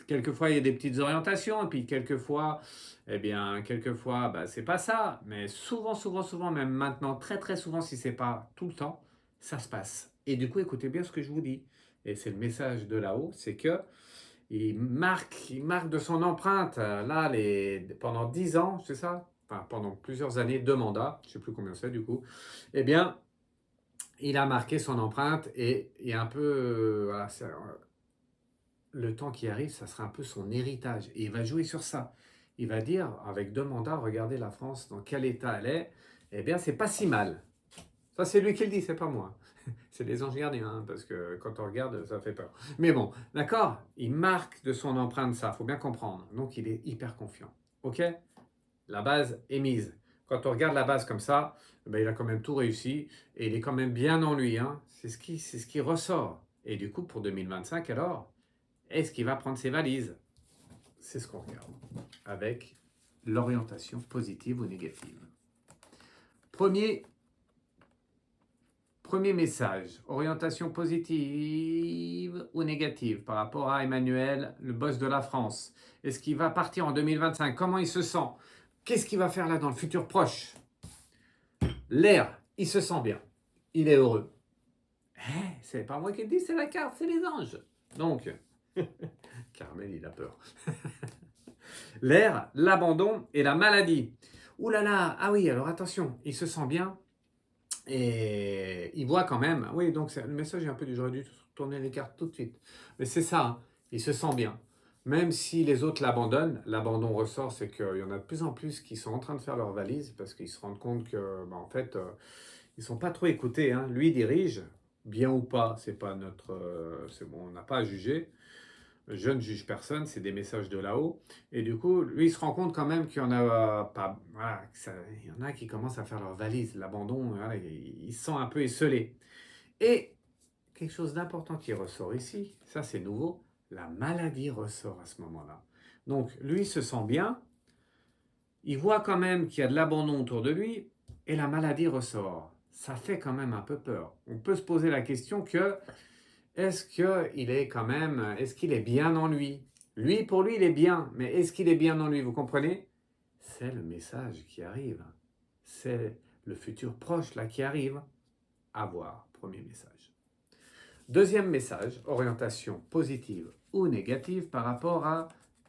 Quelquefois, il y a des petites orientations, et puis quelquefois, bah, c'est pas ça. Mais souvent, même maintenant, très souvent, si c'est pas tout le temps, ça se passe. Et du coup, écoutez bien ce que je vous dis. Et c'est le message de là-haut, c'est que il marque de son empreinte, là, pendant 10 ans, c'est ça? Enfin, pendant plusieurs années, 2 mandats, je ne sais plus combien c'est du coup. Eh bien, il a marqué son empreinte et un peu, voilà, le temps qui arrive, ça sera un peu son héritage. Et il va jouer sur ça. Il va dire, avec 2 mandats, regardez la France, dans quel état elle est. Eh bien, c'est pas si mal. Ça, c'est lui qui le dit, c'est pas moi. C'est les anges gardiens, hein, parce que quand on regarde, ça fait peur. Mais bon, d'accord, il marque de son empreinte ça, faut bien comprendre. Donc, il est hyper confiant. Ok? La base est mise. Quand on regarde la base comme ça, ben, il a quand même tout réussi et il est quand même bien en lui. Hein. C'est ce qui ressort. Et du coup, pour 2025, alors, est-ce qu'il va prendre ses valises? C'est ce qu'on regarde avec l'orientation positive ou négative. Premier message, orientation positive ou négative par rapport à Emmanuel, le boss de la France. Est-ce qu'il va partir en 2025? Comment il se sent? Qu'est-ce qu'il va faire là dans le futur proche? L'air, il se sent bien. Il est heureux. C'est pas moi qui le dis, c'est la carte, c'est les anges. Donc, Carmel, il a peur. L'air, l'abandon et la maladie. Ouh là là, ah oui, alors attention, il se sent bien et il voit quand même. Oui, donc le message est un peu du j'aurais dû tourner les cartes tout de suite. Mais c'est ça, hein, il se sent bien. Même si les autres l'abandonnent, l'abandon ressort, c'est qu'il y en a de plus en plus qui sont en train de faire leur valise parce qu'ils se rendent compte que, bah, en fait, ils sont pas trop écoutés. Hein. Lui dirige, bien ou pas, c'est pas notre, c'est bon, on n'a pas à juger. Je ne juge personne, c'est des messages de là-haut. Et du coup, lui, il se rend compte quand même qu'il y en a pas, voilà, il y en a qui commencent à faire leur valise, l'abandon, voilà, il se sent un peu esselé. Et quelque chose d'important qui ressort ici, ça c'est nouveau, la maladie ressort à ce moment-là. Donc, lui se sent bien, il voit quand même qu'il y a de l'abandon autour de lui, et la maladie ressort. Ça fait quand même un peu peur. On peut se poser la question que est-ce qu'il est quand même, est-ce qu'il est bien en lui? Lui, pour lui, il est bien, mais est-ce qu'il est bien en lui? Vous comprenez? C'est le message qui arrive. C'est le futur proche là qui arrive. À voir, premier message. Deuxième message, orientation positive ou négative par rapport à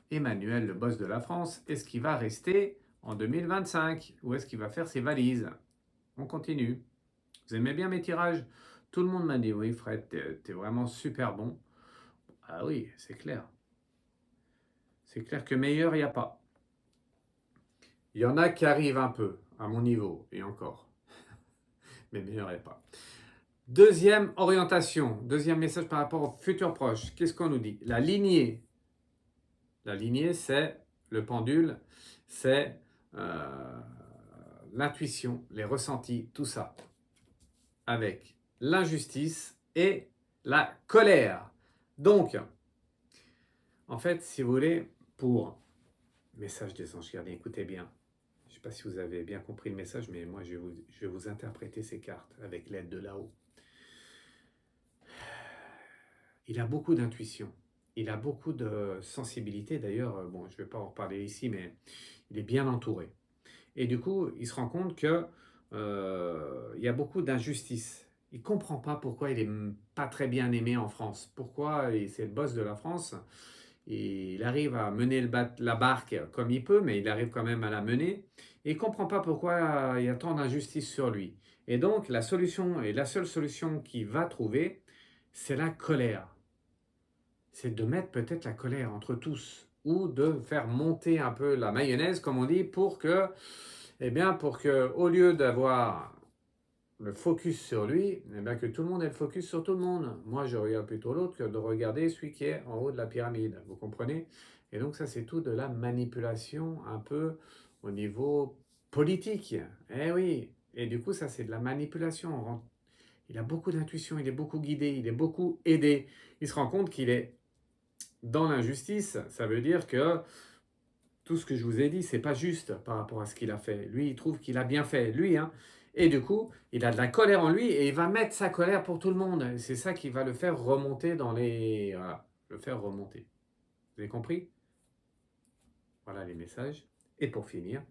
Emmanuel, le boss de la France. Est-ce qu'il va rester en 2025 ou est-ce qu'il va faire ses valises? On continue. Vous aimez bien mes tirages? Tout le monde m'a dit, oui Fred, t'es vraiment super bon. Ah oui, c'est clair. C'est clair que meilleur, il n'y a pas. Il y en a qui arrivent un peu à mon niveau, et encore. Mais meilleur, il n'y a pas. Deuxième orientation, deuxième message par rapport au futur proche. Qu'est-ce qu'on nous dit? La lignée. La lignée, c'est le pendule, c'est l'intuition, les ressentis, tout ça. Avec l'injustice et la colère. Donc, en fait, si vous voulez, pour message des anges gardiens, écoutez bien. Je ne sais pas si vous avez bien compris le message, mais moi, je vais vous interpréter ces cartes avec l'aide de là-haut. Il a beaucoup d'intuition. Il a beaucoup de sensibilité. D'ailleurs, bon, je ne vais pas en reparler ici, mais il est bien entouré. Et du coup, il se rend compte que il y a beaucoup d'injustice. Il ne comprend pas pourquoi il n'est pas très bien aimé en France. Pourquoi c'est le boss de la France. Et il arrive à mener la barque comme il peut, mais il arrive quand même à la mener. Et il ne comprend pas pourquoi il y a tant d'injustice sur lui. Et donc, la solution, et la seule solution qu'il va trouver, c'est la colère. C'est de mettre peut-être la colère entre tous, ou de faire monter un peu la mayonnaise, comme on dit, pour que, au lieu d'avoir le focus sur lui, eh bien que tout le monde ait le focus sur tout le monde. Moi, je regarde plutôt l'autre que de regarder celui qui est en haut de la pyramide. Vous comprenez? Et donc, ça, c'est tout de la manipulation un peu au niveau politique. Eh oui. Et du coup, ça, c'est de la manipulation. Il a beaucoup d'intuition, il est beaucoup guidé, il est beaucoup aidé. Il se rend compte qu'il est dans l'injustice. Ça veut dire que tout ce que je vous ai dit, c'est pas juste par rapport à ce qu'il a fait. Lui, il trouve qu'il a bien fait, lui, hein. Et du coup, il a de la colère en lui et il va mettre sa colère pour tout le monde. C'est ça qui va le faire remonter dans les... Voilà, le faire remonter. Vous avez compris? Voilà les messages. Et pour finir,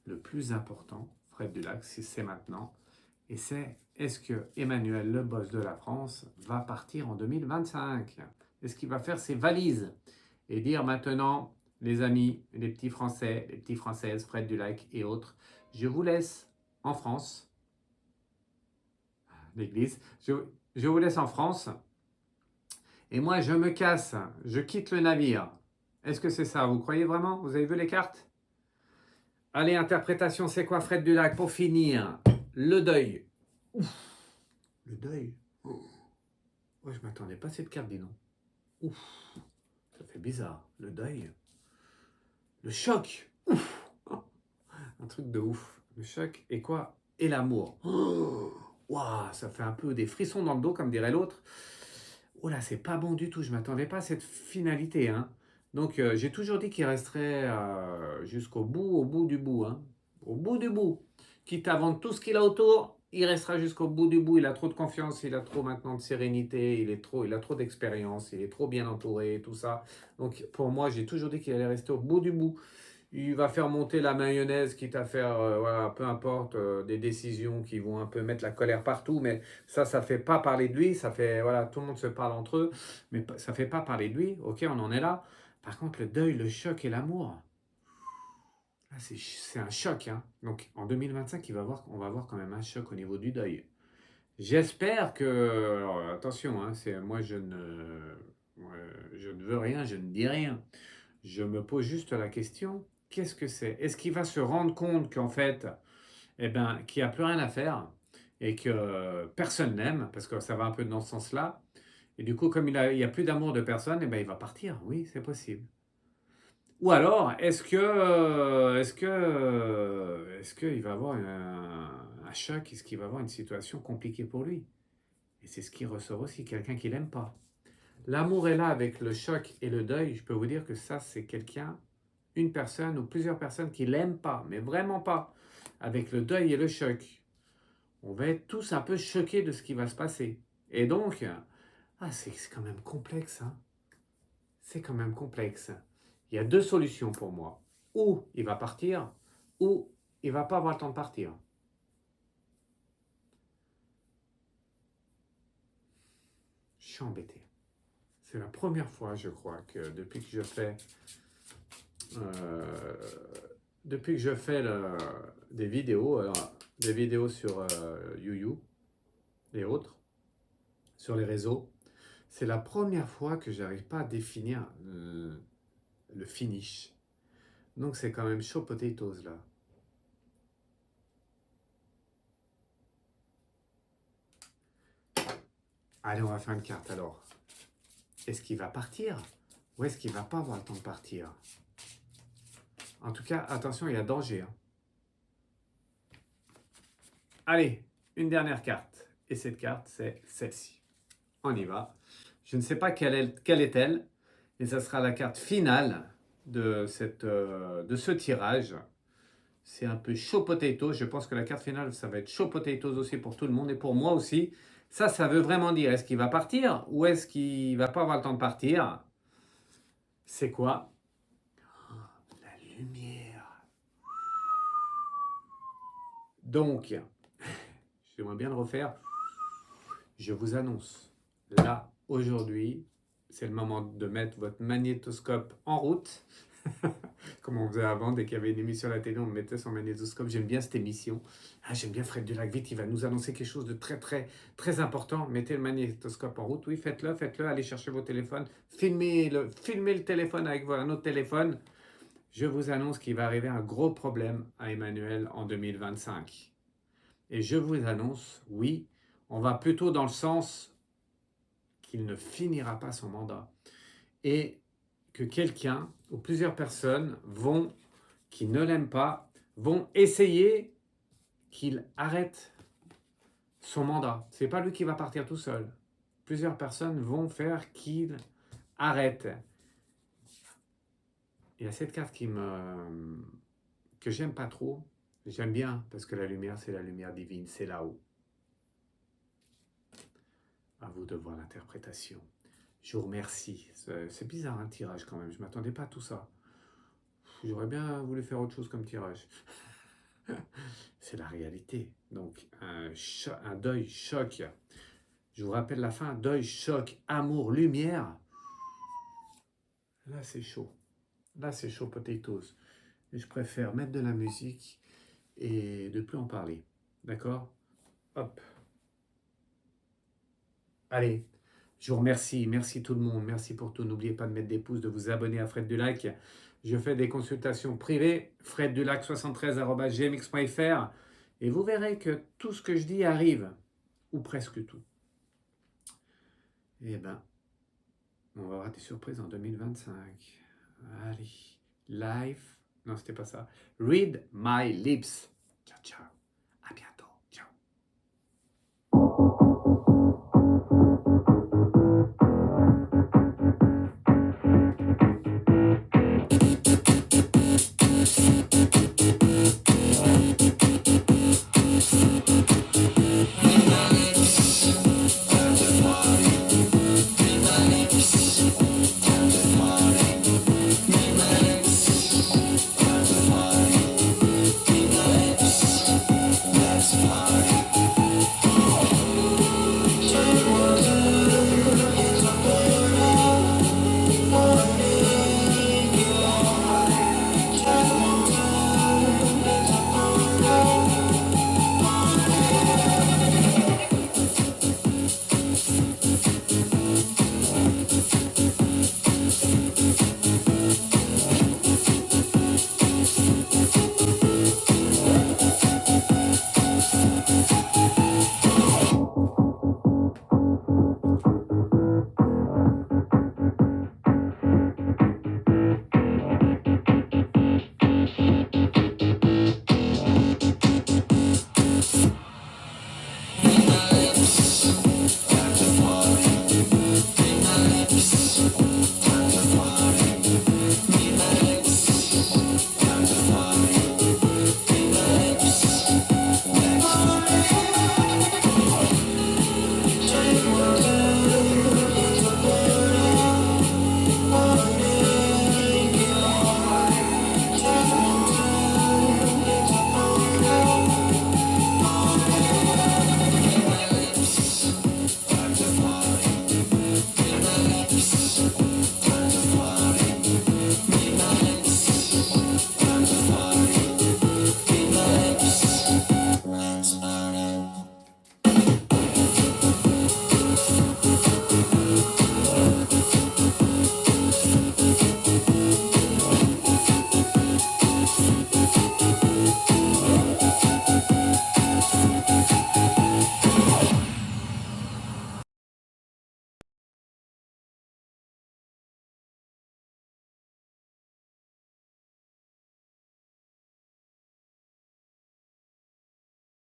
le plus important, Fred Dulac, c'est maintenant. Et c'est, est-ce que Emmanuel, le boss de la France, va partir en 2025? Est-ce qu'il va faire ses valises et dire maintenant, les amis, les petits Français, les petites Françaises, Fred Dulac et autres, je vous laisse en France, l'église, je vous laisse en France, et moi je me casse, je quitte le navire. Est-ce que c'est ça? Vous croyez vraiment? Vous avez vu les cartes? Allez, interprétation, c'est quoi Fred Dulac? Pour finir, le deuil. Ouf, le deuil. Oh. Moi, je ne m'attendais pas à cette carte, dis donc. Ouf, ça fait bizarre. Le deuil. Le choc. Ouf. Un truc de ouf. Le choc et quoi? Et l'amour. Oh, waouh, ça fait un peu des frissons dans le dos, comme dirait l'autre. Oh là, c'est pas bon du tout. Je ne m'attendais pas à cette finalité, hein. Donc, j'ai toujours dit qu'il resterait jusqu'au bout, au bout du bout, hein. Au bout du bout. Quitte à vendre tout ce qu'il a autour, il restera jusqu'au bout du bout. Il a trop de confiance, il a trop maintenant de sérénité, il a trop d'expérience, il est trop bien entouré, tout ça. Donc, pour moi, j'ai toujours dit qu'il allait rester au bout du bout. Il va faire monter la mayonnaise, quitte à faire, voilà, peu importe, des décisions qui vont un peu mettre la colère partout, mais ça ne fait pas parler de lui, ça fait, voilà, tout le monde se parle entre eux, mais ça ne fait pas parler de lui, ok, on en est là. Par contre, le deuil, le choc et l'amour, là, c'est un choc, hein. Donc, en 2025, on va voir quand même un choc au niveau du deuil. J'espère que, alors, attention, hein, moi, je ne veux rien, je ne dis rien. Je me pose juste la question, qu'est-ce que c'est? Est-ce qu'il va se rendre compte qu'en fait, eh ben, qu'il n'y a plus rien à faire et que personne n'aime, parce que ça va un peu dans ce sens-là, et du coup, comme il y a plus d'amour de personne, eh ben, il va partir. Oui, c'est possible. Ou alors, est-ce qu'il va avoir un choc? Est-ce qu'il va avoir une situation compliquée pour lui? Et c'est ce qui ressort aussi, quelqu'un qui l'aime pas. L'amour est là avec le choc et le deuil. Je peux vous dire que ça, c'est quelqu'un, une personne ou plusieurs personnes qui l'aiment pas, mais vraiment pas. Avec le deuil et le choc, on va être tous un peu choqués de ce qui va se passer. Et donc, c'est quand même complexe, hein. C'est quand même complexe. Il y a deux solutions pour moi. Ou il va partir, ou il va pas avoir le temps de partir. Je suis embêté. C'est la première fois, je crois, que depuis que je fais des vidéos sur YouYou et autres, sur les réseaux. C'est la première fois que j'arrive pas à définir le finish. Donc c'est quand même chaud potatoes là. Allez, on va faire une carte alors. Est-ce qu'il va partir ou est-ce qu'il va pas avoir le temps de partir? En tout cas, attention, il y a danger. Hein. Allez, une dernière carte. Et cette carte, c'est celle-ci. On y va. Je ne sais pas quelle est-elle, et ça sera la carte finale de ce tirage. C'est un peu chaud potato. Je pense que la carte finale, ça va être chaud potatoes aussi pour tout le monde et pour moi aussi. Ça veut vraiment dire est-ce qu'il va partir ou est-ce qu'il va pas avoir le temps de partir? C'est quoi? La lumière. Donc, j'aimerais bien le refaire. Je vous annonce, là, aujourd'hui, c'est le moment de mettre votre magnétoscope en route. Comme on faisait avant, dès qu'il y avait une émission à la télé, on mettait son magnétoscope. J'aime bien cette émission. Ah, j'aime bien Fred Dulac. Vite, il va nous annoncer quelque chose de très, très, très important. Mettez le magnétoscope en route. Oui, faites-le, faites-le. Allez chercher vos téléphones. Filmez le téléphone avec un autre téléphone. Je vous annonce qu'il va arriver un gros problème à Emmanuel en 2025. Et je vous annonce, oui, on va plutôt dans le sens qu'il ne finira pas son mandat. Et que quelqu'un ou plusieurs personnes qui ne l'aiment pas, vont essayer qu'il arrête son mandat. Ce n'est pas lui qui va partir tout seul. Plusieurs personnes vont faire qu'il arrête. Il y a cette carte que j'aime pas trop. J'aime bien parce que la lumière, c'est la lumière divine, c'est là-haut. À vous de voir l'interprétation. Je vous remercie. C'est bizarre un tirage quand même. Je ne m'attendais pas à tout ça. J'aurais bien voulu faire autre chose comme tirage. C'est la réalité. Donc, un deuil, choc. Je vous rappelle la fin. Deuil, choc, amour, lumière. Là, c'est chaud. Là, c'est chaud potatoes. Et je préfère mettre de la musique et de plus en parler. D'accord? Hop. Allez, je vous remercie. Merci tout le monde. Merci pour tout. N'oubliez pas de mettre des pouces, de vous abonner à Fred Dulac. Je fais des consultations privées. freddulac73@gmx.fr. Et vous verrez que tout ce que je dis arrive. Ou presque tout. Eh ben, on va avoir des surprises en 2025. Allez, live. Non, c'était pas ça. Read my lips. Ciao, ciao.